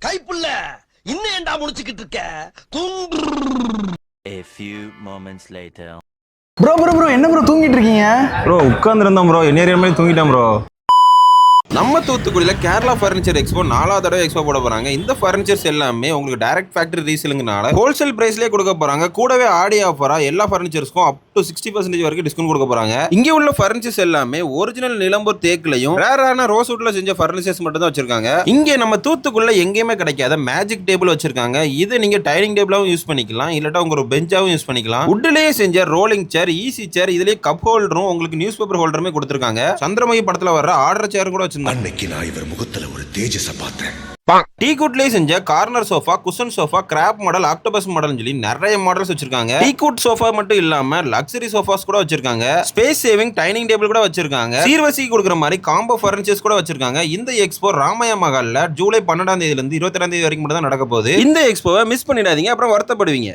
கைப்புள்ள இன்னும் ஏன்டா முடிச்சுக்கிட்டு இருக்க? A few moments later. Bro என்ன ப்ரோ தூங்கிட்டு இருக்கீங்க? ப்ரோ உட்காந்துருந்தோம் ப்ரோ, என்ன மாதிரி தூங்கிட்டேன் ப்ரோ. நம்ம தூத்துக்குடியில் கேரளா ஃபர்னிச்சர் எக்ஸ்போ 4வது தடவை எக்ஸ்போ போட போறாங்க. இந்த ஃபர்னிச்சர்ஸ் எல்லாமே உங்களுக்கு டைரக்ட் ஃபேக்டரி ரீசேலுங்கனால ஹோல்சேல் பிரைஸ்லேயே கொடுக்க போறாங்க. கூடவே ஆடி ஆஃபரா எல்லா ஃபர்னிச்சர்ஸ்க்கும் அப் டு 60% வரைக்கும் டிஸ்கவுண்ட் கொடுக்க போறாங்க. இங்கே உள்ள ஃபர்னிச்சர்ஸ் எல்லாமே ஒரிஜினல் நிலம்பூர் தேக்குலையும் ரேரான ரோஸ்வுட்ல செஞ்ச ஃபர்னிச்சர்ஸ் மட்டும் தான் வச்சிருக்காங்க. இங்கே நம்ம தூத்துக்குள்ள எங்கேயுமே கிடைக்காத மேஜிக் டேபிள் வச்சிருக்காங்க. இது நீங்க டைனிங் டேபிளாவும் யூஸ் பண்ணிக்கலாம், இல்லாட்டா உங்க ஒரு பெஞ்சாவும் யூஸ் பண்ணிக்கலாம். வுட்லயே செஞ்ச ரோலிங் சேர், ஈஸி சேர், இதுலயே கப் ஹோல்டரும் உங்களுக்கு நியூஸ் பேப்பர் ஹோல்டருமே கொடுத்திருக்காங்க. சந்திரமுகி படத்துல வர ஆர்டர் சேர் கூட வச்சிருக்காங்க. அன்னைக்கு நான் இவர் முகத்துல ஒரு தேஜஸ பார்த்தேன். டீ குட்லயே செஞ்ச corner sofa, cushion sofa, crab model, octopus model சொல்லி நிறைய மாடல்ஸ் வச்சிருக்காங்க. டீ குட் சோஃபா மட்டும் இல்லாம லக்ஸரி சோஃபாஸ் கூட வச்சிருக்காங்க. ஸ்பேஸ் சேவிங் டைனிங் டேபிள் கூட வச்சிருக்காங்க. சீர்வரிசை கொடுக்குற மாதிரி காம்போ ஃபர்னிச்சர்ஸ் கூட வச்சிருக்காங்க. இந்த எக்ஸ்போ ராமயா மகால்ல ஜூலை 12ஆம் தேதியில இருந்து 22ஆம் தேதி வரைக்கும் மட்டும் தான் நடக்க போகுது. இந்த எக்ஸ்போவை மிஸ் பண்ணிடாதீங்க, அப்புறம் வருத்தப்படுவீங்க.